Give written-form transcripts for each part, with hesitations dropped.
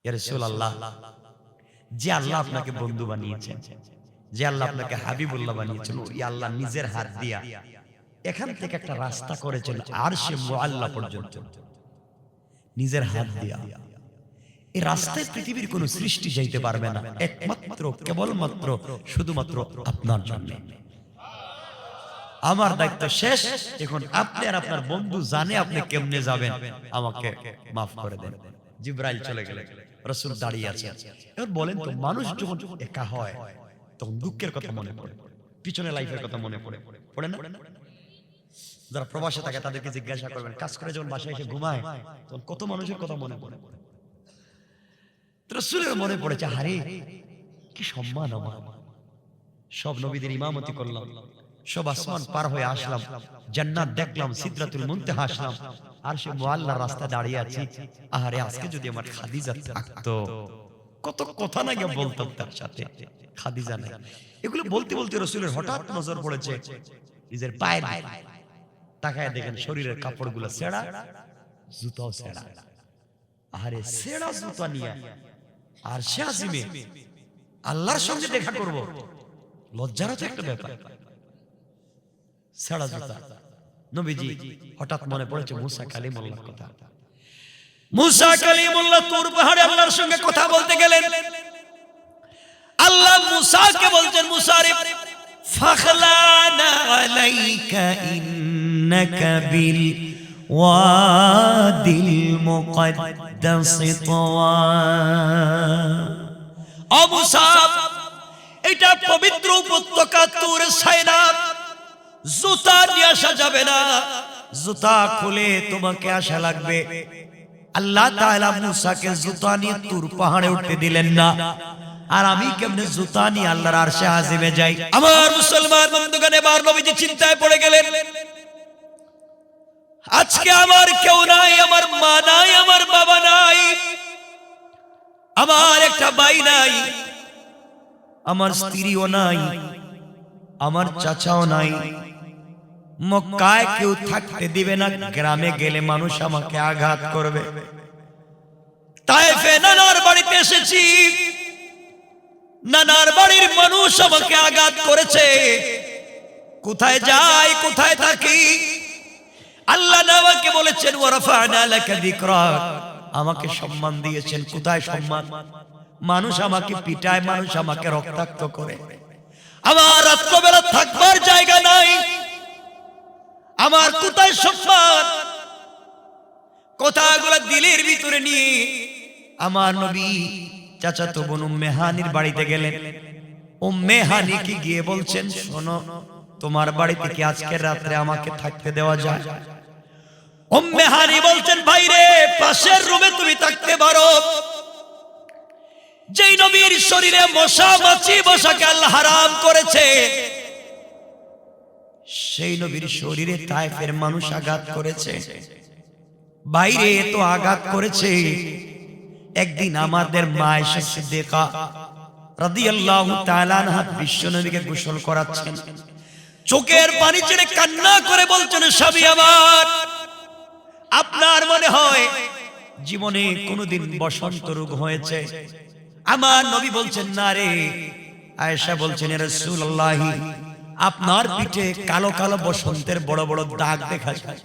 ইয়া রাসূলুল্লাহ, যে আল্লাহ আপনাকে বন্ধু বানিয়েছেন, যে আল্লাহ আপনাকে হাবিবুল্লাহ বানিয়েছেন, ওই আল্লাহ নিজের হাত দিয়া এখান থেকে একটা রাস্তা করেছেন আরশে মুআল্লা পর্যন্ত, নিজের হাত দিয়া। এই রাস্তায় পৃথিবীর কোন সৃষ্টি যাইতে পারবে না, একমাত্র কেবলমাত্র শুধুমাত্র আপনার জন্য। আমার দায়িত্ব শেষ। এখন আপনি আর আপনার বন্ধু জানে আপনি কেমনে যাবেন, আমাকে মাফ করে দেন। জিবরাইল চলে গেলেন, রাসূল দাঁড়িয়ে আছেন। এবার বলেন তো, মানুষ যখন একা হয় তখন দুঃখের কথা মনে পড়ে, পিছনে লাইফের কথা মনে পড়ে, পড়ে না? যারা প্রবাসে থাকে তাদেরকে জিজ্ঞাসা করবেন, কাজ করে যখন বাসায় এসে ঘুমায় তখন কত মানুষের কথা মনে পড়ে। রাসূলের মনে পড়েছে, আরে কি সম্মান আমার, সব নবীদের ইমামতি করলাম, সব আসমান পার হয়ে আসলাম, জান্নাত দেখলাম, সিদরাতুল মুনতাহা আসলাম, আর সে মুআল্লার রাস্তায় দাঁড়িয়ে আছি। আরে আজকে যদি আমার খাদিজা থাকতো, কত কথা না গিয়ে বলতাম তার সাথে। খাদিজা নাই। এগুলো বলতে বলতে রাসূলের হঠাৎ নজর পড়েছে নিজের পায়ের দিকে। তাকায় দেখেন শরীরের কাপড়গুলো ছেঁড়া, জুতাও ছেঁড়া। আরে ছেঁড়া জুতা নিয়ে আর সে আজিমে আল্লাহর সঙ্গে দেখা করব, লজ্জারও তো একটা ব্যাপার। ছেঁড়া জুতা। নবীজি হঠাৎ মনে পড়েছে মুসা কালিমুল্লাহর কথা। মুসা কালিমুল্লাহ তুর পাহাড়ে আল্লাহর সঙ্গে কথা বলতে গেলেন। আল্লাহ মুসাকে বলছেন, মুসা রে ফাখলানা আলাইকা ইন্নাকা বিল ওয়াদিল মুকদ্দাস তাওয়া। ও মুসা, এটা পবিত্র উপত্যকা তুর সাইনা, জুতা নিয়ে আসা যাবে না, জুতা খুলে তোমাকে আসা লাগবে। আল্লাহ তাআলা মুসাকে জুতা নিয়ে তুর পাহাড়ে উঠতে দিলেন না। আর আমি কেমনে জুতা নিয়ে আল্লাহর আরশে আজিমে যাই? আমার মুসলমান বন্ধুগণ, এবার নবীজি চিন্তায় পড়ে গেলেন, আজকে আমার কেউ নাই, আমার মা নাই, আমার বাবা নাই, আমার একটা ভাই নাই, আমার স্ত্রীও নাই, আমার চাচাও নাই, মক্কায় কেউ থাকতে দিবে না, গ্রামে গেলে মানুষ আমাকে আঘাত করবে। তায়েফে নানার বাড়িতে এসেছি, নানার বাড়ির মানুষ আমাকে আঘাত করেছে, কোথায় যাই, কোথায় থাকি? আল্লাহ আমাকে বলেছেন ওয়ারাফা'না লাকা যিকরাক, আমাকে সম্মান দিয়েছেন। কোথায় সম্মান? মানুষ আমাকে পিটায়, মানুষ আমাকে রক্তাক্ত করে, আমার রাত্রবেলা থাকবার জায়গা নাই, আমার কোথায় সম্মান? কথাগুলো দিলের ভিতরে নিয়ে আমার নবী চাচাতো বোন উম্মে হানির বাড়িতে গেলেন। উম্মে হানি কি গিয়ে বলছেন, শোনো, তোমার বাড়িতে কি আজকের রাত্রে আমাকে থাকতে দেওয়া যায়? উম্মে হানি বলছেন, ভাই রে, পাশের রুমে তুমি থাকতে পারো। যেই নবীর শরীরে মশা মাছি বসাকে আল্লাহ হারাম করেছে, সেই নবীর শরীরে তায়েফের মানুষ আঘাত করেছে। বাইরে তো আঘাত করেছে। একদিন আমাদের মা আয়েশা সিদ্দিকা রাদিয়াল্লাহু তাআলা আনহা বিশ্বনবীকে গোসল করাচ্ছেন, চোখের পানি ছেড়ে কান্না করে বলছেন, স্বামী আমার, আপনার মনে হয় জীবনে কোনোদিন বসন্ত রোগ হয়েছে? আমার নবী বলছেন, না রে। আয়েশা বলছেন, ইয়া রাসূলুল্লাহ, আপনার পিঠে কালো কালো বসন্তের বড় বড় দাগ দেখা যায়।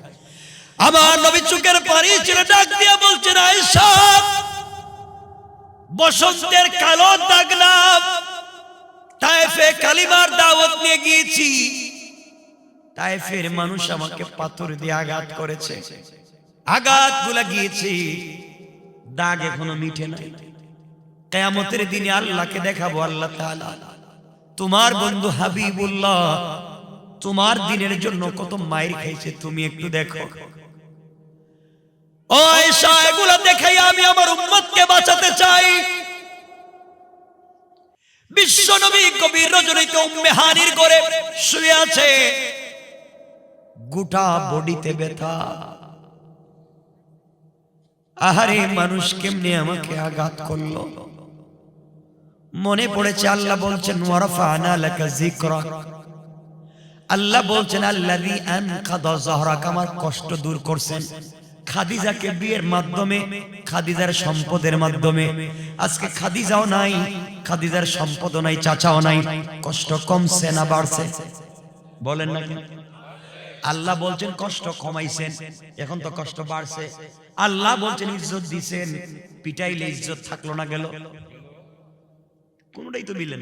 আমার নবী চোখের পানি ছেড়ে ডাক দিয়ে বলছেন, আয়েশা, বসন্তের কালো দাগ না, তায়েফে কালিমার দাওয়াত নিয়ে গিয়েছি, তায়েফের মানুষ আমাকে পাথর দিয়ে আঘাত করেছে, আঘাতগুলো গিয়েছে, দাগ এখনো মিটে নাই। কিয়ামতের দিনে আল্লাহকে দেখাবো, আল্লাহ তাআলা তোমার বন্ধু হাবিবুল্লাহ তোমার দিনের জন্য কত মাইর খাইছে, তুমি একটু দেখো। ও আয়েশা, এগুলো দেখাই আমি আমার উম্মতকে বাঁচাতে চাই। বিশ্বনবী গভীর রজনীতে উম্মে হানির ঘরে শুয়ে আছে, গোটা বডিতে ব্যথা। আহারে, মানুষ কেমনে আমাকে আঘাত করলো? মনে পড়েছে আল্লাহ বলছেন, ওয়ারাফা'না লাকা যিকরাক, আল্লাহ বলছেন, আল্লাযী আনকাযা যাহরাক, আমার কষ্ট দূর করছেন, খাদিজাকে বিয়ের মাধ্যমে, খাদিজার সম্পদের মাধ্যমে। আজকে খাদিজাও নাই, খাদিজার সম্পদও নাই, চাচাও নাই, কষ্ট কমছে না বাড়ছে? বলেন না। আল্লাহ বলছেন কষ্ট কমাইছেন, এখন তো কষ্ট বাড়ছে। আল্লাহ বলছেন ইজ্জত দিছেন, পিটাইলে ইজ্জত থাকলো না গেল? কোনটাই তো মিলেন।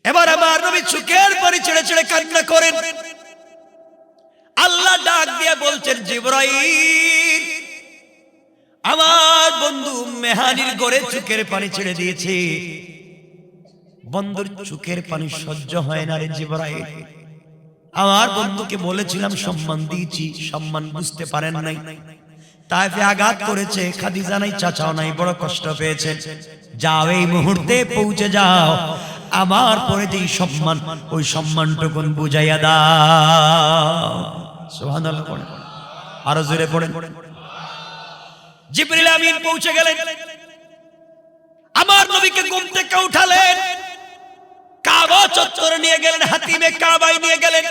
এবার আমার নবী চোখের পানি ছেড়ে ছেড়ে কান্না করেন। আল্লাহ ডাক দিয়ে বলছেন, জিবরাইল, আমার বন্ধু মেহানির ঘরে চোখের পানি ছেড়ে দিয়েছে। বন্ধুর চোখের পানি সহ্য হয় না রে জিবরাইল। আমার বন্ধুকে বলেছিলাম সম্মান দিয়েছি, সম্মান বুঝতে পারেন নাই। তাইফে আঘাত করেছে, খাদিজা নাই, চাচাও নাই, বড় কষ্ট পেয়েছেন। যাও এই মুহূর্তে পৌঁছে যাও, আমার পরে যেই সম্মান, ওই সম্মানটুকুন বুঝাইয়া দাও। সুবহানাল্লাহ পড়েন, আরো জোরে পড়েন। জিবরিল আমিন পৌঁছে গেলেন, আমার নবীকে ঘুম থেকে উঠালেন, কাবা চত্বরে নিয়ে গেলেন, হাতিমে কাবায় নিয়ে গেলেন।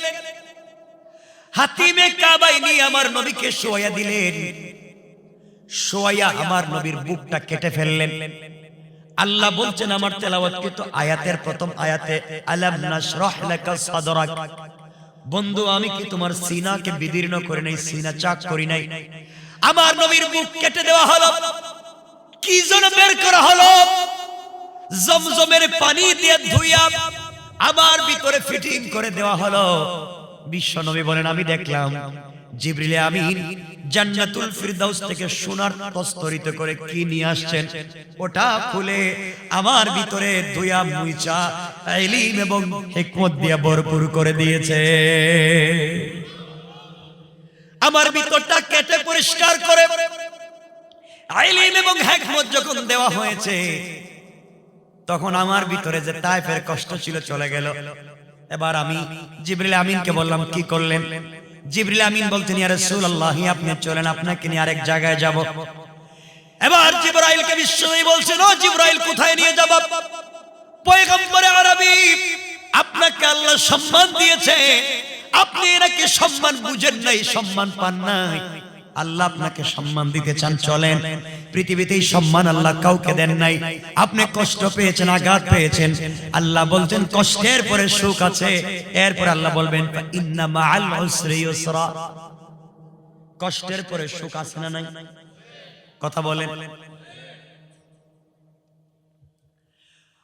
হাতিমে কাবায় নিয়ে আমার নবীকে শোয়া দিলেন। শোয়া আমার নবীর বুকটা কেটে ফেললেন। আল্লাহ বলছেন আমার তেলাওয়াতকৃত আয়াতের প্রথম আয়াতে, আলাম নাশরাহ লাকা সাদরাক। বন্ধু, আমি কি তোমার সিনাকে বিদীর্ণ করে নাই, সিনা চাক করি নাই? আমার নবীর বুক কেটে দেওয়া হলো। কি যেন বের করা হলো? জমজমের পানি দিয়ে ধুইয়া আমার ভিতরে ফিটিং করে দেওয়া হলো। বিশ্ব নবী বলেন, আমি দেখলাম জিবরিল আমিন জান্নাতুল ফিরদাউস থেকে সোনার প্রস্তরিত করে কি নিয়ে আসছেন, ওটা খুলে আমার ভিতরে ধুইয়া মুইচা ইলম এবং হিকমত দিয়ে ভরপুর করে দিয়েছে। আমার ভিতরটা কেটে পরিষ্কার করে ইলম এবং হিকমত যখন দেওয়া হয়েছে, তখন আমার ভিতরে যে তায়েফের কষ্ট ছিল চলে গেল। এবার আমি জিবরিল আমিনকে বললাম, কি করলেন? জিবরিল আমিন বলতেন, ইয়া রাসূলুল্লাহ, আপনি চলেন, আপনাকে নিয়ে আরেক জায়গায় যাব। এবার জিবরাইলকে বিশ্বনবী বলছেন, ও জিবরাইল, কোথায় নিয়ে যাব? পয়গম্বরে আরবি, আপনাকে আল্লাহ সম্মান দিয়েছে, আপনি এনাকে সম্মান বুঝেন নাই, সম্মান পান নাই। আল্লাহ আপনাকে সম্মান দিতে চান, চলেন। পৃথিবীতেই সম্মান আল্লাহ কাউকে দেন নাই। আপনি কষ্ট পেয়েছেন, আঘাত পেয়েছেন, আল্লাহ বলছেন কষ্টের পরে সুখ আছে। এরপর আল্লাহ বলবেন, ইন্না মাআল উসরি ইউসরা। কষ্টের পরে সুখ আছে না নাই? কথা বলেন।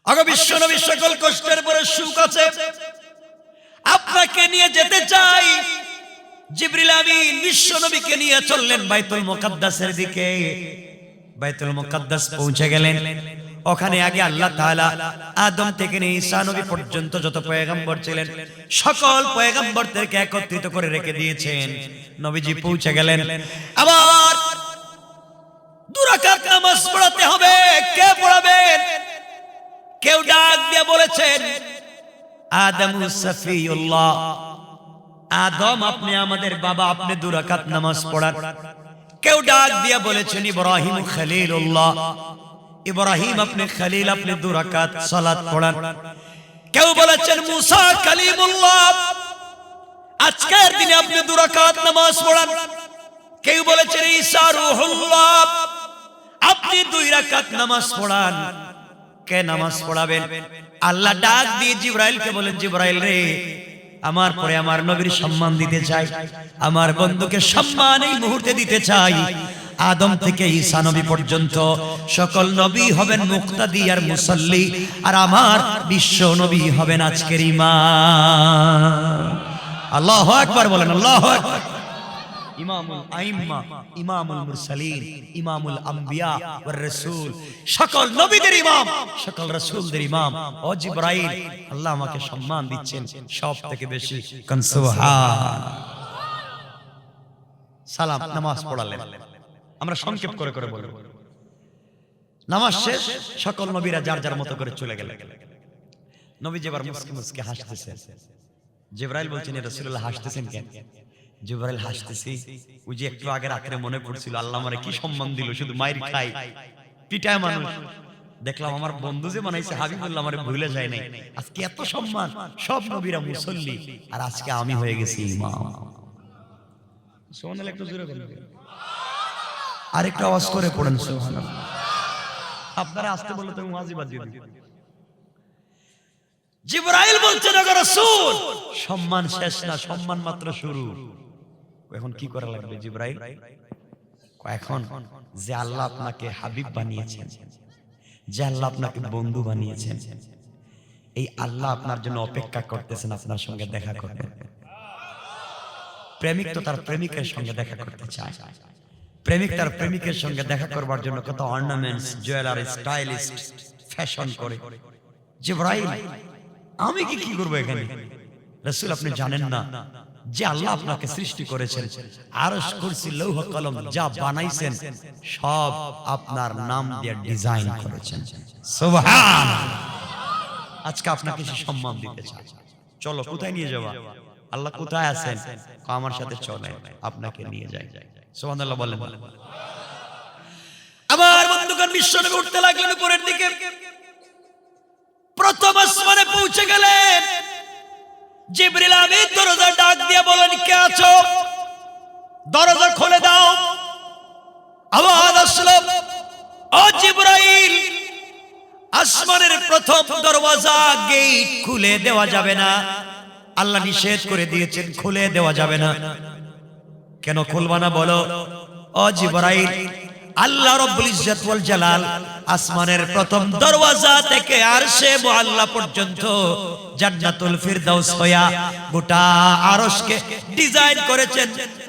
আগো বিশ্ব নবী, সকল কষ্টের পরে সুখ আছে। আপনাকে নিয়ে যেতে চাই। জিবরিল আমিন বিশ্ব নবীকে নিয়ে চললেন বাইতুল মুকাদ্দাসের দিকে। বাইতুল মুকাদ্দাস পৌঁছে গেলেন। ওখানে আগে আল্লাহ তাআলা আদম থেকে নিয়ে ঈসা নবী পর্যন্ত যত পয়গম্বর ছিলেন, সকল পয়গম্বরদেরকে একত্রিত করে রেখে দিয়েছেন। নবীজি পৌঁছে গেলেন। আবার 2 রাকাত নামাজ পড়াতে হবে। কে পড়াবেন? কেউ ডাক দিয়ে বলেছেন, আদমু সফিউল্লাহ, আদম আপনি আমাদের বাবা, আপনি 2 রাকাত নামাজ পড়ান। কেউ ডাক দিয়ে বলেছেন, ইব্রাহিম খলিলুল্লাহ, ইব্রাহিম আপনি খলিল, আপনি 2 রাকাত সালাত পড়ান। কেউ বলেছেন মুসা কালিমুল্লাহ, আজকের দিনে আপনি 2 রাকাত নামাজ পড়ান। কেউ বলেছেন ঈসা রূহুল্লাহ, আপনি 2 রাকাত নামাজ পড়ান। কে নামাজ পড়াবেন? আল্লাহ ডাক দিয়ে জিবরাইলকে বলেন, জিবরাইল রে, আমার পরে আমার নবীর সম্মান দিতে চাই, আমার বন্ধুকে সম্মান এই মুহূর্তে দিতে চাই। আদম থেকে ঈসা নবী পর্যন্ত সকল নবী হবেন মুক্তাদি আর মুসাল্লি, আর আমার বিশ্ব নবী হবেন আজকের ইমাম। আল্লাহু আকবার বলেন, আল্লাহু আকবার। ইমামুল আইম্মা, ইমামুল মুরসালিন, ইমামুল আম্বিয়া ওয়ার রাসূল, সকল নবীদের ইমাম, সকল রাসূলদের ইমাম। ও জিবরাইল, আল্লাহ আমাকে সম্মান দিচ্ছেন সব থেকে বেশি। কোন সুবহান। সালাম, নামাজ পড়ালেন। আমরা সংক্ষেপ করে করে বলবো। নামাজ শেষ, সকল নবীরা যার যার মতো করে চলে গেলেন। নবীজি এবার মুস্কি মুস্কি হাসতেছেন। জিবরাইল বলছেন, ইয়া রাসূলুল্লাহ, হাসতেছেন কেন? জিবরাইল হাসতেছি, ওই যে একটু আগে রাতে মনে পড়ছিল আল্লাহ আমারে কি সম্মান দিল, শুধু মাইর খাই, পিটায় মানুষ। দেখলাম আমার বন্ধু যে বানাইছে হাবিবুল্লাহ আমারে ভুলে যায় নাই। আজকে এত সম্মান, সব নবীরা মুসল্লি, আর আজকে আমি হয়ে গেছি ইমাম। সুবহানাল্লাহ একটু জোরে বলুন, আরেকটা আওয়াজ করে পড়েন সুবহানাল্লাহ। আপনারা আসতে বললে তো ওয়াজি বাদ দিয়ে দিই। জিবরাইল বলছেন ওগো রাসূল, সম্মান শেষ না, সম্মান মাত্র শুরু। এখন কি করা লাগবে জিবরাইল? এখন যে আল্লাহ আপনাকে হাবিব বানিয়েছেন, যে আল্লাহ আপনাকে বন্ধু বানিয়েছেন, এই আল্লাহ আপনার জন্য অপেক্ষা করতেছেন আপনার সঙ্গে দেখা করতে। প্রেমিক তো তার প্রেমিকের সঙ্গে দেখা করতে চায়, প্রেমিক তার প্রেমিকের সঙ্গে দেখা করবার জন্য কত অর্নামেন্টস, জুয়েলারি, স্টাইলিস্ট, ফ্যাশন করে। জিবরাইল, আমি কি করব এখানে? রাসূল, আপনি জানেন না যে আল্লাহ আপনাকে সৃষ্টি করেছেন, আরশ, কুরসি, লৌহ কলম যা বানাইছেন সব আপনার নাম দিয়ে ডিজাইন করেছেন। সুবহানাল্লাহ। আজকে আপনাকে সে সম্মান দিতে চায়। চলো, কোথায় নিয়ে যাবা? আল্লাহ কোথায় আছেন? আমার সাথে চলেন, আপনাকে নিয়ে যাই। সুবহানাল্লাহ বলেন। আবার বন্ধুগণ, বিশ্বনবী উঠতে লাগলেন উপরের দিকে। প্রথম আসমানে পৌঁছে গেলেন। জিবরিল আমিন দরজা ডাক দিয়ে বলেন, কে আছো? দরজা খুলে দাও। আওয়াজ আসলো, ও জিবরাইল, আসমানের প্রথম দরওয়াজা, গেট খুলে দেওয়া যাবে না। আল্লাহ নিষেধ করে দিয়েছেন, খুলে দেওয়া যাবে না। কেন খুলবা না বলো? ও জিবরাইল, আল্লাহ রাব্বুল ইজ্জত ওয়াল জালাল আসমানের প্রথম দরওয়াজা থেকে আরশে মুআল্লা পর্যন্ত জান্নাতুল ফিরদাউস হইয়া গোটা আরশকে ডিজাইন করেছেন।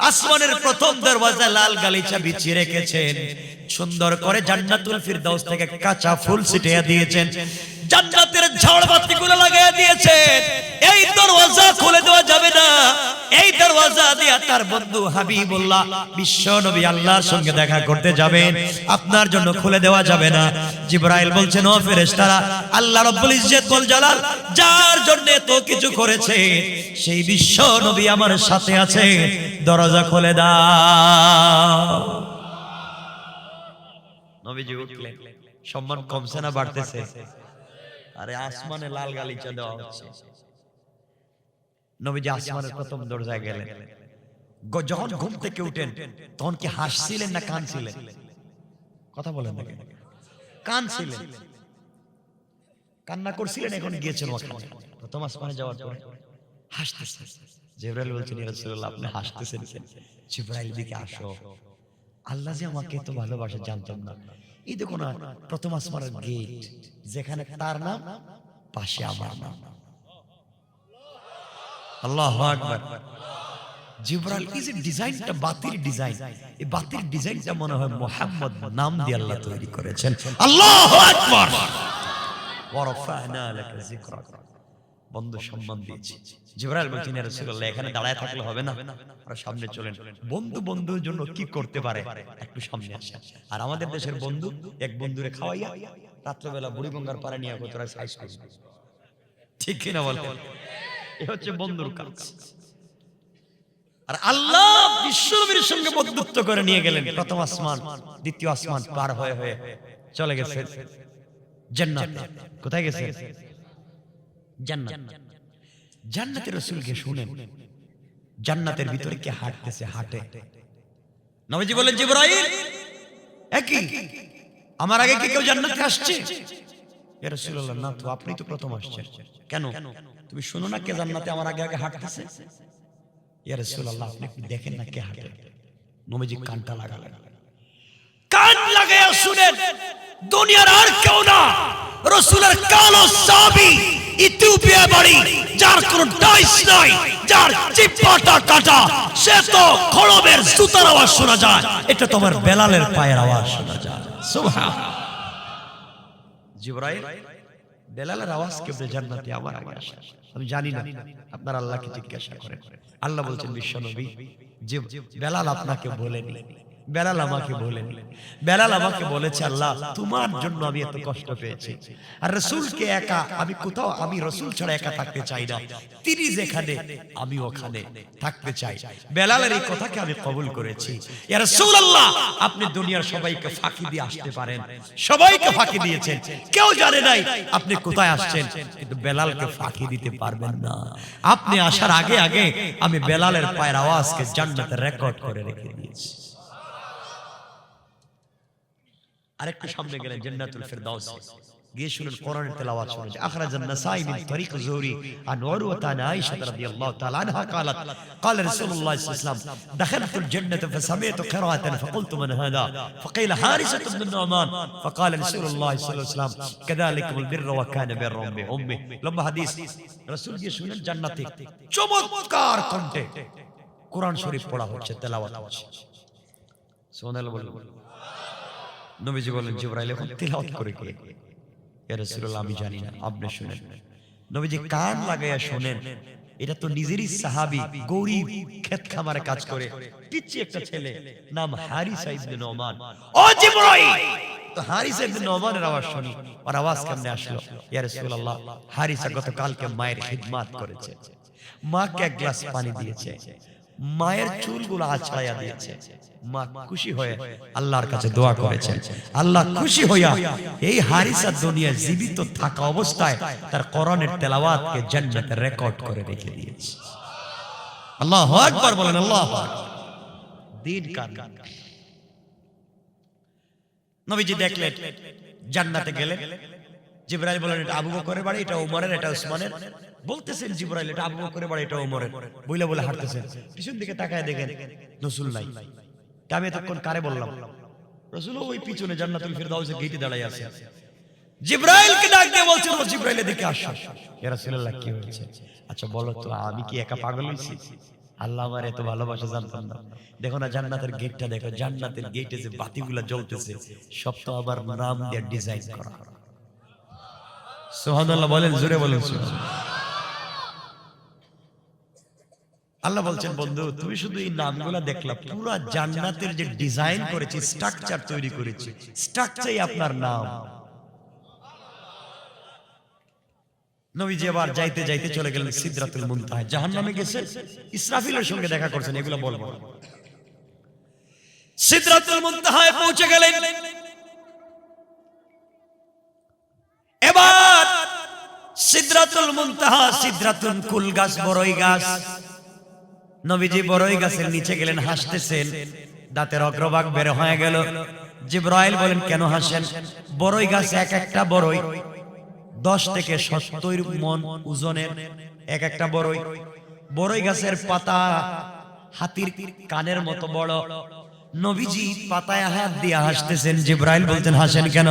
আসমানের প্রথম দরওয়াজা লাল গালিচা বিছিয়ে রেখেছেন, সুন্দর করে জান্নাতুল ফিরদাউস থেকে কাঁচা ফুল ছিটিয়ে দিয়েছেন, জান্নাতের ঝাড়বাতিগুলো লাগিয়ে দিয়েছেন। এই দরওয়াজা খুলে দেওয়া যাবে না। এই দরওয়াজা দিয়ে তার বন্ধু হাবিবুল্লাহ বিশ্ব নবী আল্লাহর সঙ্গে দেখা করতে যাবেন, আপনার জন্য খুলে দেওয়া যাবে না। জিবরাইল বলছেন, ও ফেরেশতারা, আল্লাহ রাব্বুল ইজ্জত ওয়াল জালাল যার জন্য এত কিছু করেছে সেই বিশ্ব নবী আমার সাথে আছে, দরজা খুলে দাও। নবীজি উঠলেন। সম্মান কমছে না বাড়তেছে? আরে আসমানে লাল গালিচা দেওয়া হচ্ছে। নবীজি আসমানের প্রথম দরজায় গেলেন। যখন ঘুম থেকে উঠেন তখন কি হাসছিলেন না কাঁদছিলেন? কথা বলেন না কেন? কাঁদছিলেন, কান্না করছিলেন, এখন গিয়েছেন ওখানে। প্রথম আসমানে যাওয়ার পরে হাসতেছেন। জিবরাইল বলছেন, ইয়া রাসূলুল্লাহ, আপনি হাসতেছেন কেন? জিবরাইল, দিকে আসো, আল্লাহ যে আমাকে এত ভালোবাসে জানতাম না। এই দেখো না, প্রথম আসমানের গেট, যেখানে তার নাম, পাশে আমার নাম। আল্লাহু আকবার। জিবরাইল, এই যে ডিজাইনটা বাতির ডিজাইন, এই বাতির ডিজাইনটা মনে হয় মুহাম্মদ নাম দিয়ে আল্লাহ তৈরি করেছেন। আল্লাহু আকবার। ওয়া রাফা'না লাকা যিকরাক, বন্ধু সম্মান দিয়েছি। জিবরাইল বলছেন, ইয়া রাসূলুল্লাহ, এখানে দাঁড়ায় থাকলে হবে না, আর সামনে চলেন। বন্ধু বন্ধুর জন্য কি করতে পারে একটু সামনে আসেন। আর আমাদের দেশের বন্ধু, এক বন্ধুরে খাওয়াইয়া রাত্রবেলা বুড়িগঙ্গার পাড়ে নিয়ে তোরা সাইজ করবে, ঠিক কিনা বলেন? এ হচ্ছে বন্ধুর কাজ। আর আল্লাহ বিশ্বনবীর সঙ্গে বন্ধুত্ব করে নিয়ে গেলেন। প্রথম আসমান, দ্বিতীয় আসমান পার হয়ে হয়ে চলে গেছে জান্নাতে। কোথায় গেছে? জান্নাত। জান্নাতের রাসূলকে শুনেন, জান্নাতের ভিতরে কে হাঁটতেছে, হাঁটে। নবীজি বলেন, জিবরাইল, একই আমার আগে কি কেউ জান্নাতে আসছে? ইয়া রাসূলুল্লাহ, না তো, আপনি তো প্রথম আসছেন। কেন? তুমি শুনো না কে জান্নাতে আমার আগে আগে হাঁটতেছে? ইয়া রাসূলুল্লাহ, আপনি দেখেন না কে হাঁটে। নবীজি কানটা লাগালেন, কান লাগায়া শুনেন, দুনিয়ার আর কেউ না, রাসূলের কালো সাহাবী, ইথিওপিয়া বাড়ি, যার কোনো ডাইস নাই, যার চিপাটা কাটা, সে তো খড়বের সুতার আওয়াজ শোনা যায়, এটা তোমার বেলালের পায়ের আওয়াজ শোনা যায়। সুবহানাল্লাহ। জিবরাইল, বেলালের আওয়াজ কেবল জান্নাতে আমার আগে আসে, আমি জানি না, আপনার আল্লাহকে জিজ্ঞাসা করেন। আল্লাহ বলছেন, বিশ্বনবী, যে বেলাল আপনাকে বলেনি, বেলাল আমাকে বলেন, বেলাল আমাকে বলেছে আল্লাহ তোমার জন্য আমি এত কষ্ট পেয়েছি, আর রাসূলকে একা আমি কোথাও, আমি রাসূল ছাড়া একা থাকতে চাই না, তিনি যেখানে আমি ওখানে থাকতে চাই। বেলালের এই কথাকে আমি কবুল করেছি। ইয়া রাসূলুল্লাহ আপনি দুনিয়ার সবাইকে ফাঁকি দিয়ে আসতে পারেন, সবাইকে ফাঁকি দিয়েছেন, কেউ জানে নাই আপনি কোথায় আসছেন, কিন্তু বেলালকে ফাঁকি দিতে পারবেন না। আপনি আসার আগে আগে আমি বেলালের পায়ের আওয়াজকে জান্নাতে রেকর্ড করে রেখে দিয়েছি। আরেকটু সামনে গেলেন জান্নাতুল ফিরদাউস, গিয়ে শুনুন কোরআনের তেলাওয়াত শুনুন। আখরাজান নাসাই মিন তরিক যুহরি আন উরওয়াতা আন আয়েশা রাদিয়াল্লাহু তাআলা আনহা قالت قال رسول الله صلى الله عليه وسلم دخلت الجنة فسمعت قراءة فقلت من هذا فقيل حارثة بن النعمان فقال رسول الله صلى الله عليه وسلم كذلك البر وكان بر بأمه। লম্বা হাদিস। রাসূল গিয়ে শুনলেন জান্নাতে চমৎকার কণ্ঠে কোরআন শরীফ পড়া হচ্ছে, তেলাওয়াত হচ্ছে। সুবহানাল্লাহ বলুন। নবীজি বলেন জিবরাইল এখন তেলাওয়াত করে কে? ইয়া রাসূলুল্লাহ আমি জানি না, আপনি শুনেন। নবীজি কান লাগায়া শুনেন। এটা তো নিজেরই সাহাবী, গরিব, ক্ষেত খামারে কাজ করে, পিচ্চি একটা ছেলে, নাম হারিসা ইবনে নোমান। ও জিবরাইল, তো হারিসা ইবনে নোমানের আওয়াজ শুনি। আর আওয়াজ কেমনে আসলো? ইয়া রাসূলুল্লাহ হারিসা গতকালকে মায়ের খিদমত করেছে, মাকে এক গ্লাস পানি দিয়েছে, মায়ের চুলগুলো আছড়াইয়া দিয়েছে, মা খুশি হয়ে আল্লাহর কাছে দোয়া করেছে। আল্লাহ খুশি হইয়া এই হারিসা দুনিয়া জীবিত থাকা অবস্থায় তার কোরআনের তেলাওয়াতকে জান্নাতে রেকর্ড করে রেখে দিয়েছে। আল্লাহু আকবার বলেন, আল্লাহু আকবার। দিন কান নবীজি দেখলেন, জান্নাতে গেলেন। জিবরাইল বলেন এটা আবু বকরের বাড়ি, এটা ওমরের, এটা উসমানের। বলতেছেন জিবরাইল এটা আবু বকরের বাড়ি, এটা ওমরের, বইলা বলে হাঁটতেছেন। পিছন দিকে তাকায় দেখেন রাসূল নাই। আমি এতক্ষণ কারে বললাম? রাসূল ওই পিছনে জান্নাতুল ফিরদাউসের গেটে দাঁড়ায় আছে। জিবরাইলকে ডাক দিয়ে বলছেন ও জিবরাইল এদিকে আসো। ইয়া রাসূলুল্লাহ কি হয়েছে? আচ্ছা বলো তো, আমি কি একা পাগল হইছি? আল্লাহ আমার এত ভালোবাসা জানতাম না। দেখো না জান্নাতের গেটটা দেখো, জান্নাতের গেটে যে বাতিগুলো জ্বলতেছে সব তো আবার নাম দিয়ে ডিজাইন করা। সুবহানাল্লাহ বলেন, জোরে বলেন সুবহানাল্লাহ। আল্লাহ বলছেন বন্ধু তুমি শুধু এই নামগুলো দেখলা, পুরো জান্নাতের যে ডিজাইন করেছি, স্ট্রাকচার তৈরি করেছি, স্ট্রাকচারই আপনার নাম। নবীজি আবার যাইতে যাইতে চলে গেলেন সিদরাতুল মুনতাহা, জাহান্নামে গেছে, ইসরাফিলের সঙ্গে দেখা করছেন, এগুলো বলবো না। সিদরাতুল মুনতাহায় পৌঁছে গেলেন। এবার সিদরাতুল মুনতাহা, সিদরাতুল কুল গাছ, বড়ই গাছ। নবীজি বড়ই গাছের নিচে গেলেন, হাসতেছেন, দাঁতের অগ্রভাগ বের হয়ে গেল। জিবরাইল বলেন কেন হাসেন? বড়ই গাছ এক একটা বড়ই 10 থেকে 70 মণ ওজনের এক একটা বড়ই। বড়ই গাছের পাতা হাতির কানের মতো বড়। নবীজি পাতায় হাত দিয়ে হাসতেছেন। জিবরাইল বলতেন হাসেন কেন?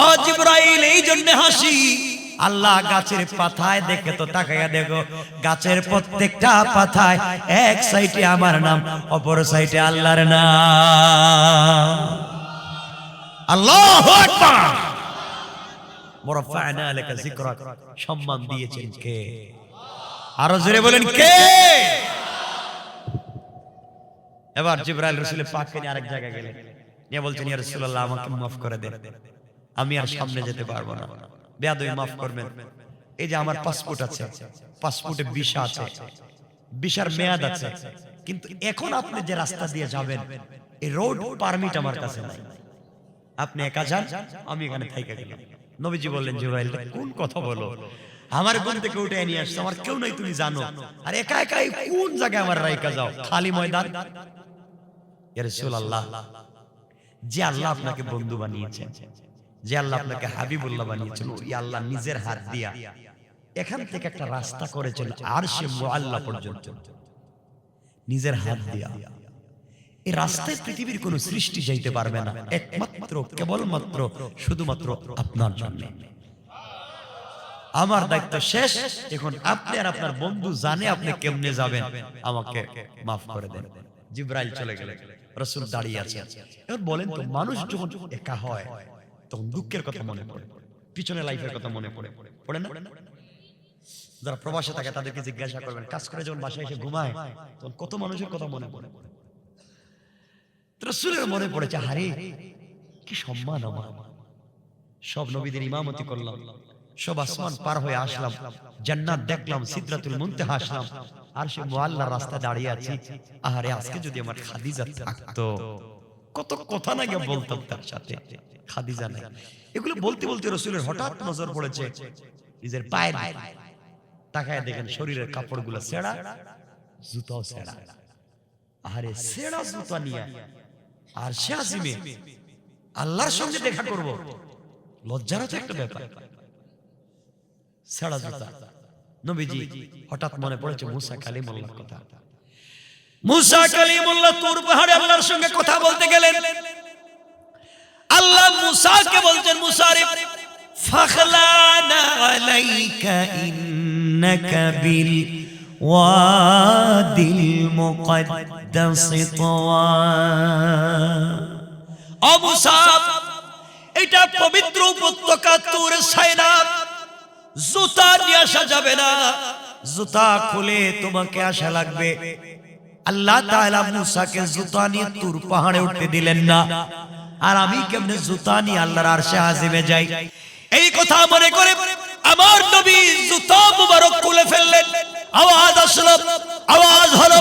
ও জিবরাইল এই জন্য হাসি, আল্লাহ গাছের পাতায় দেখে তো তাকাইয়া দেখো, গাছের প্রত্যেকটা পাতায় এক সাইডে আমার নাম, অপর সাইডে আল্লাহর নাম। আল্লাহু আকবার। ওয়ারাফা'না লাকা যিকরাক, সম্মান দিয়েছেন কে? আরো জোরে বলেন কে? এবার জিবরাইল রাসূলের পাককে নিয়ে আরেক জায়গায় গেলেন, নিয়ে বলছেন ইয়া রাসূলুল্লাহ আমাকে মাফ করে দেন, আমি আর সামনে যেতে পারবো না, বেয়াদবি মাফ করবেন। এই যে আমার পাসপোর্ট আছে, পাসপোর্টে ভিসা আছে, ভিসার মেয়াদ আছে, কিন্তু এখন আপনি যে রাস্তা দিয়ে যাবেন এই রোড পারমিট আমার কাছে নাই, আপনি একা যান, আমি এখানে থাইকা গেলাম। নবীজি বললেন জিবরাইল কোন কথা বলো? আমার ঘুম থেকে উঠে নিয়ে আসছো, আমার কেউ নাই তুমি জানো, আর একা একা কোন জায়গায় আমার রাইকা যাও? খালি ময়দান। ইয়া রাসূলুল্লাহ যে আল্লাহ আপনাকে বন্ধু বানিয়েছেন, যে আল্লাহ আপনাকে হাবিবুল্লাহ বানিয়েছেন, ওই আল্লাহ নিজের হাত দিয়া এখান থেকে একটা রাস্তা করেছেন আরশে মুআল্লা পর্যন্ত, নিজের হাত দিয়া। এই রাস্তায় পৃথিবীর কোন সৃষ্টি যাইতে পারবে না, একমাত্র কেবলমাত্র শুধুমাত্র আপনার জন্য। আমার দায়িত্ব শেষ, এখন আপনি আর আপনার বন্ধু জানে আপনি কেমনে যাবেন, আমাকে মাফ করে দেন। জিবরাইল চলে গেলেন, রাসূল দাঁড়িয়ে আছেন। এবার বলেন তো, মানুষ যখন একা হয় তখন দুঃখের কথা মনে পড়ে, পিছনে লাইফের কথা মনে পড়ে, পড়ে না? যারা প্রবাসে থাকে তাদেরকে জিজ্ঞাসা করবেন, কাজ করে যখন বাসায় এসে ঘুমায় তখন কত মানুষের কথা মনে পড়ে। রাসূলের মনে পড়েছে, আরে কি সম্মান আমার, সব নবীদের ইমামতি করলাম, সব আসমান পার হয়ে আসলাম, জান্নাত দেখলাম, সিদরাতুল মুনতাহা আসলাম, আর সে মুআল্লার রাস্তায় দাঁড়িয়ে আছি। আরে আজকে যদি আমার খাদিজা থাকতো, কত কথা না গিয়ে বলতাম তার সাথে। খাদিজা নাই। এগুলো বলতে বলতে রাসূলের হঠাৎ নজর পড়েছে নিজের পায়ের দিকে। তাকায় দেখেন শরীরের কাপড়গুলো ছেঁড়া, জুতাও ছেঁড়া। আরে ছেঁড়া জুতা নিয়ে আর সে আজিমে আল্লাহর সঙ্গে দেখা করব, লজ্জার তো একটা ব্যাপার। ছেঁড়া জুতা। নবীজি হঠাৎ মনে পড়েছে মুসা কালিমুল্লাহর কথা। মুসা কালিমুল্লাহ তুর পাহাড়ে আল্লাহর সঙ্গে কথা বলতে গেলেন। আল্লাহ মুসাকে বলছেন, মুসা রে ফাখলানা আলাইকা ইন্নাকা বিল ওয়াদিল মুকদ্দাস তাওয়া। ও মুসা, এটা পবিত্র উপত্যকা তুর সাইনা, জুতা নিয়ে আসা যাবে না, জুতা খুলে তোমাকে আসা লাগবে। আল্লাহ তাআলা মুসাকে জুতা নিয়ে তুর পাহাড়ে উঠতে দিলেন না। আর আমি কেমনে জুতা নিয়ে আল্লাহর আরশে আজিমে যাই? এই কথা মনে করে আমার নবী জুতা মুবারক খুলে ফেললেন। আওয়াজ আসলো, আওয়াজ হলো,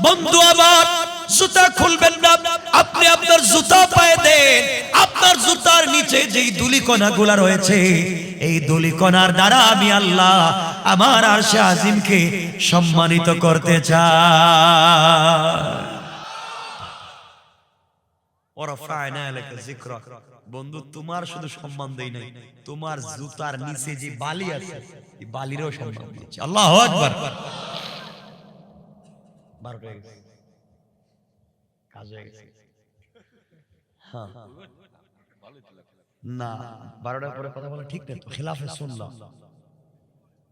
বন্ধু আমার জুতা খুলবেন না, আপনি আপনার জুতা পায়ে দেন। আপনার জুতার নিচে যেই ধূলিকণাগুলো রয়েছে, এই ধূলিকণার দ্বারা আমি আল্লাহ আমার আরশে আজিমকে সম্মানিত করতে চাই। বন্ধু, তোমার শুধু সম্মান দেই নাই, তোমার জুতার নিচে যে বালি আছে, এই বালিরও সম্মান দিয়েছি। আল্লাহু আকবার। না, 12টার পরে কথা বলা ঠিক না তো, খেলাফে শুনলাম।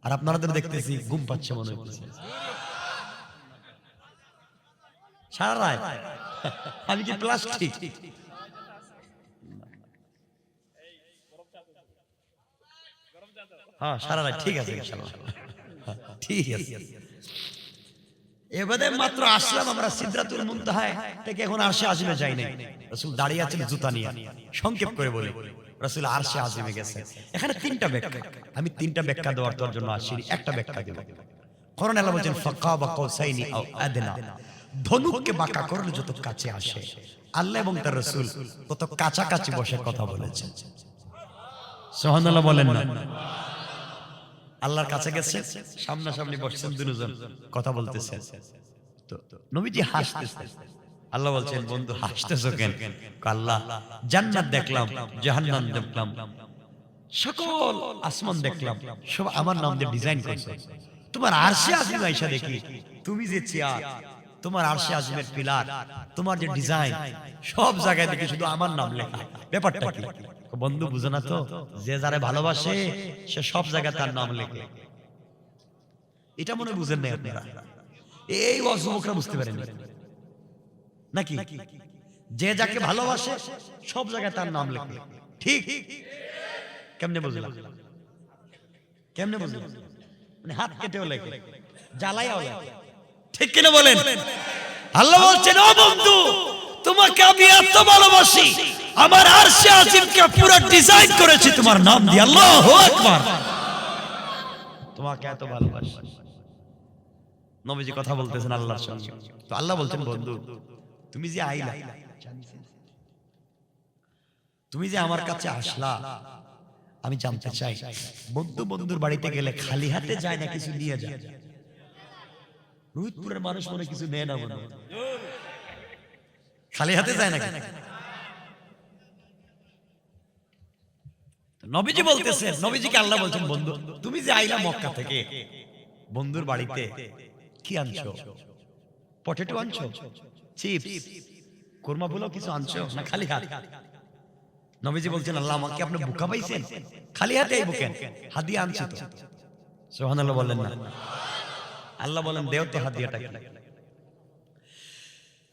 আর আপনাদের দেখতেছি ঘুম পাচ্ছে মনে হচ্ছে সারা রাত। আমি কি প্লাস্টিক? হ্যাঁ, সারা রাত ঠিক আছে ইনশাআল্লাহ, ঠিক আছে। এবারে মাত্র আসলাম আমরা সিদরাতুল মুনতাহায় থেকে, এখন আরশে আজিমে যাই নাই। রাসূল দাঁড়িয়ে আছেন জুতা নিয়ে। সংক্ষেপ করে বলি, রাসূল আরশে আজিমে গেছে। এখানে তিনটা ব্যাখ্যা, আমি তিনটা ব্যাখ্যা দেওয়ার তোর জন্য আসিনি, একটা ব্যাখ্যা দেব। কোরআন আল্লাহ বলেন ফাকাবা কাউসাইনি আও আদনা, ধনুককে বাঁকা করলে যত কাছে আসে, আল্লাহ এবং তার রাসূল তত কাছাকাছি বসে কথা বলেছেন। সুবহানাল্লাহ বলেন না? আল্লাহর কাছে গেছে, সামনাসামনি বসছেন দুজন, কথা বলতেছেন। তো নবীজি হাসতেছেন। আল্লাহ বলছেন, বন্ধু হাসতেছো কেন? আল্লাহ, জান্নাত দেখলাম, জাহান্নাম দেখলাম, সকল আসমান দেখলাম, সব আমার নাম দিয়ে ডিজাইন করেছে। তোমার আরশে আজিম আয়েশা দেখি, তুমি যে চেয়ার, তোমার আরশে আজিমের পিলার, তোমার যে ডিজাইন, সব জায়গায় দেখি শুধু আমার নাম লেখা। ব্যাপারটা কি? বন্ধু বুঝো না তো, যে যারে ভালোবাসে সে সব জায়গায় তার নাম লেখে। এটা মনে বুঝেন না আপনারা? এই যুবকরা বুঝতে পারেন নাকি? যে যাকে ভালোবাসে সব জায়গায় তার নাম লেখে, ঠিক? কেমনে বুঝলাম? কেমনে বুঝলাম? মানে হাত কেটেও লেখে, জ্বালাইও লেখে, ঠিক কিনা বলেন? আল্লাহ বলছেন, ও বন্ধু, তোমাকে আমি এত ভালোবাসি, আমার আরশে আজিমকে পুরো ডিজাইন করেছি তোমার নাম দিয়ে। আল্লাহু আকবার। তোমাকে এত ভালোবাসি। নবীজি কথা বলতেছেন আল্লাহর সঙ্গে। তো আল্লাহ বলছেন, বন্ধু তুমি যে আইলা, তুমি যে আমার কাছে আসলা, আমি জানতে চাই, বন্ধু বন্ধুর বাড়িতে গেলে খালি হাতে যায় না কিছু নিয়ে যায়? রোহিতপুরের মানুষ মনে কিছু নেয় না, বন্ধু খালি হাতে যায় নাকি? নবীজি বলতেছেন, নবীজিকে আল্লাহ বলছেন, বন্ধু তুমি যে আইলা মক্কা থেকে, বন্ধুর বাড়িতে কি আনছো? পটেটো আনছো, চিপস, কুরমা পোলাও কিছু আনছো, না খালি হাত? নবীজি বলছেন, আল্লাহ আমাকে আপনি বোকা পাইছেন? খালি হাতে আইবো কেন? হাদিয়া আনছি তো। সুবহানাল্লাহ বলেন না? আল্লাহ বলেন, দেও তো হাদিয়াটা কি?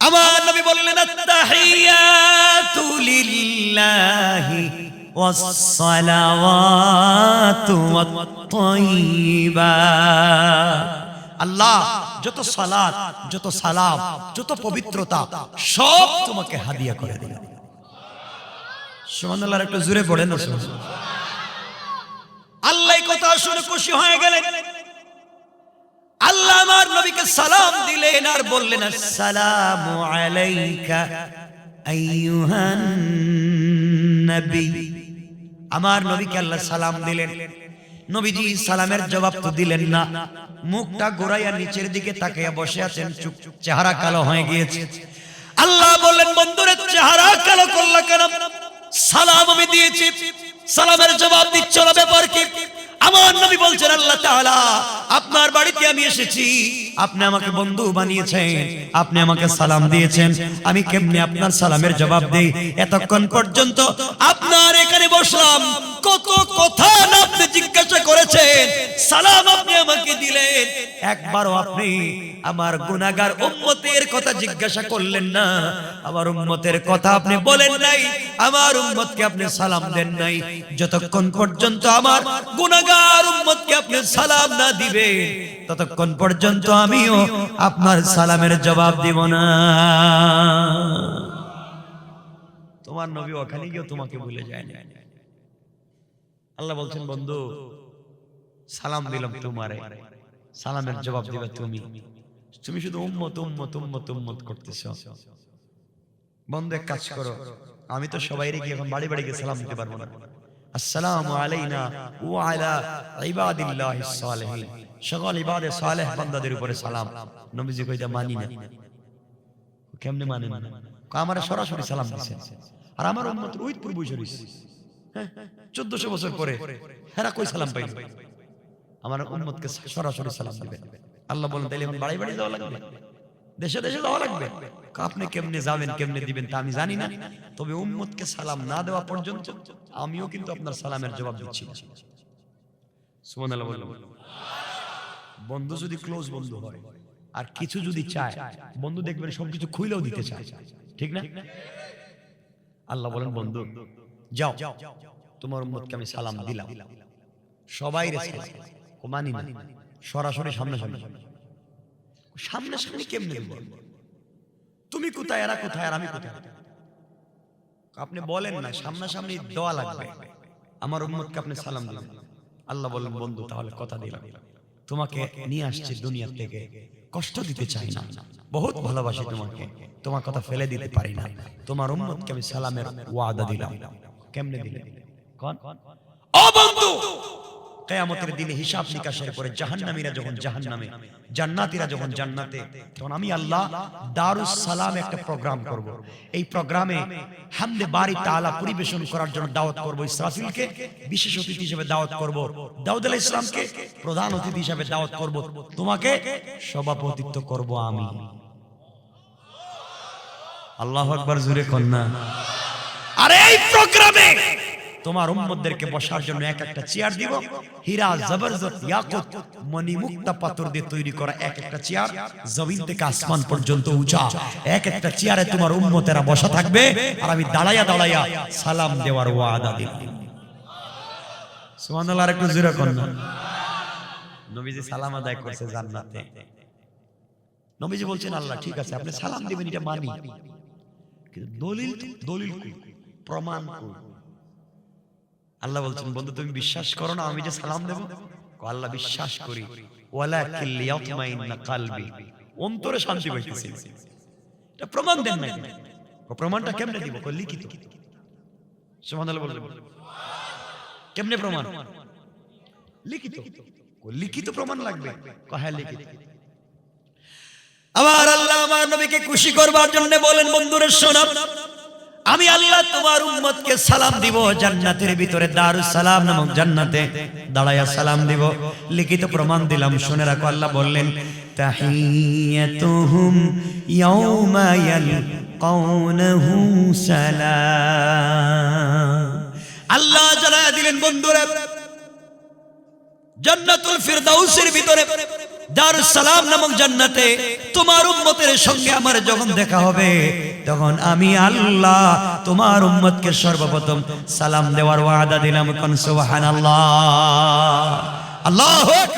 আমার নবী বললেন, আত-তাহিয়াতু লিল্লাহি ওয়াস-সালাওয়াতু ওয়াত-তাইয়্যিবাত। আল্লাহ যত সালাত, যত সালাম, যত পবিত্রতা সব তোমাকে হাদিয়া করে দিলাম। সুবহানাল্লাহ, একটু জোরে পড়েন না সুবহানাল্লাহ। আল্লাহ এই কথা শুনে খুশি হয়ে গেলেন। আল্লাহ আমার নবীকে সালাম দিলেন আর বললেন, আসসালামু আলাইকা আইয়ুহান নবী। আমার নবীকে আল্লাহ সালাম দিলেন। নবীজি সালামের জবাব তো দিলেন না, মুখটা ঘোরাইয়া নিচের দিকে তাকিয়ে বসে আছেন, চেহারা কালো হয়ে গিয়েছে। আল্লাহ বললেন, বন্ধুরে চেহারা কালো করলা কেন? সালাম আমি দিয়েছি, সালামের জবাব দিচ্ছ না, ব্যাপার কি? আমার নবী বলছেন, আল্লাহ তাআলা আপনার বাড়িতে আমি এসেছি, আপনি আমাকে বন্ধু বানিয়েছেন, আপনি আমাকে সালাম দিয়েছেন, আমি কেমনে আপনার সালামের জবাব দেই? এতক্ষণ পর্যন্ত আপনার এখানে বসলাম, কত কথা না আপনি জিজ্ঞাসা করেছেন, সালাম আপনি আমাকে দিলেন, একবারও আপনি আমার গুনাহগার উম্মতের কথা জিজ্ঞাসা করলেন না, আমার উম্মতের কথা আপনি বলেন নাই, আমার উম্মতকে আপনি সালাম দেন নাই। যতক্ষণ পর্যন্ত আমার গুনাহগার উম্মতকে আপনি সালাম না দিবেন, ততক্ষণ পর্যন্ত আমিও আপনার সালামের জবাব দিব না। তোমার নবী ওখানে গিয়ে তোমাকে ভুলে যায় না। আল্লাহ বলছেন, বন্ধু সালাম দিলাম তোমারে, সালামের জবাব দিবে তুমি, তুমি শুধু উম্মত উম্মত উম্মত উম্মত করতেছো। বন্ধু এক কাজ করো, আমি তো সবাইরে গিয়ে এখন বাড়ি বাড়ি গিয়ে সালাম দিতে পারবো না। আসসালামু আলাইনা ওয়া আলা ইবাদিল্লাহিস সালিহিন, সকল ইবাদে সালেহ বান্দাদের উপরে সালাম। নবীজি কইতা মানি না। কেমনে মানেন না? আমারে সরাসরি সালাম দিছেন, আর আমার উম্মত ওই পূর্ব শরীস, হ্যাঁ 1400 বছর পরে হেরা কই সালাম পাইল? আমার উম্মতকে সরাসরি সালাম দিবেন। আল্লাহ বলেন, তাইলে এখন বাড়ি বাড়ি যাওয়া লাগবে, দেশে দেশে যাওয়া লাগবে? আপনি কেমনে যাবেন, কেমনে দিবেন তা আমি জানি না, তবে উম্মতকে সালাম না দেওয়া পর্যন্ত আমিও কিন্তু আপনার সালামের জবাব দিচ্ছি না। সুবহানাল্লাহ বললাম। বন্ধু যদি ক্লোজ বন্ধু হয় আর কিছু যদি চায়, বন্ধু দেখবেন সবকিছু খুইলেও দিতে চায়, ঠিক না? আল্লাহ বলেন, বন্ধু যাও, তোমার উম্মতকে আমি সালাম দিলাম, সবাই রে সালাম। মানি না, সরাসরি সামনাসামনি। সামনাসামনি কেমনে দিব? তুমি কোথায়, এরা কোথায়, আর আমি কোথায়? আপনি বলেন না, সামনাসামনি দেওয়া লাগবে। আমার উম্মতকে আপনি সালাম দিলেন। আল্লাহ বলেন, বন্ধু তাহলে কথা দিলাম, তোমাকে নিয়ে আসছে দুনিয়া থেকে, কষ্ট দিতে চাই না, বহুত ভালোবাসি তোমাকে, তোমার কথা ফেলে দিতে পারি না, তোমার উম্মতকে আমি সালামের ওয়াদা দিলাম। কেমনে দিলেন? কোন ও বন্ধু, কিয়ামতের দিনে হিসাব নিকাশের পরে জাহান্নামীরা যখন জাহান্নামে, জান্নাতীরা যখন জান্নাতে, তখন আমি আল্লাহ দারুস সালাম একটা প্রোগ্রাম করব। এই প্রোগ্রামে হামদে বারি তাআলা পরিবেশন করার জন্য দাওয়াত করব ইসরাফিলকে, বিশেষ অতিথি হিসেবে দাওয়াত করব দাউদ আলাইহিস সালামকে, প্রধান অতিথি হিসেবে দাওয়াত করব তোমাকে, সভাপতিত্ব করব আমি। আল্লাহু আকবার, জোরে কন্যা। আর এই প্রোগ্রামে তোমার উম্মতদেরকে বসার জন্য এক একটা চেয়ার দিব, হীরা জবরদস্ত ইয়াকুত মণি মুক্তা পাথর দিয়ে তৈরি করা এক একটা চেয়ার, জমিন থেকে আসমান পর্যন্ত উঁচা, এক একটা চেয়ারে তোমার উম্মতেরা বসা থাকবে, আর আমি দাঁড়াইয়া দাঁড়াইয়া সালাম দেওয়ার ওয়াদা দিলাম। সুবহানাল্লাহ, আর একটু জোরে করুন। নবীজি সালাম আদায় করছে জান্নাতে। নবীজি বলছেন, আল্লাহ ঠিক আছে আপনি সালাম দিবেন, এটা মানি, কিন্তু দলিল প্রমাণ কই? আল্লাহ বলছেন, বন্ধু তুমি বিশ্বাস করো না আমি যে সালাম দেব? আল্লাহ বিশ্বাস করি, ওয়ালাকিল ইয়াতমাইন্না কলবি, অন্তরে শান্তি পাইতেছি। এটা প্রমাণ দেন না, প্রমাণটা কেমনে দিব? লিখিত। সুবহানাল্লাহ বললেন, কেমনে প্রমাণ? লিখিত। লিখিত প্রমাণ লাগবে? হ্যাঁ লিখিত। আবার আল্লাহ আমার নবীকে খুশি করবার জন্য বলেন, বন্ধুরে শোনো, আমি আল্লাহ তোমার উম্মতকে সালাম দিব, জান্নাতের ভিতরে দারুস সালাম নামক জান্নাতে দাঁড়ায়া সালাম দিব, লিখিত প্রমাণ দিলাম। শুনে রাখো, আল্লাহ বললেন, তাহিয়াতুহুম ইয়াউমা ইয়ালকাউনাহু সালাম। আল্লাহ জানায়া দিলেন, বন্ধুরা জান্নাতুল ফিরদাউসের ভিতরে দারুস সালাম নামক জান্নাতে তোমার উম্মতের সঙ্গে আমার যখন দেখা হবে, তখন আমি আল্লাহ তোমার উম্মতকে সর্বপ্রথম সালাম দেওয়ার ওয়াদা দিলাম। সুবহানাল্লাহ, আল্লাহু আকবার।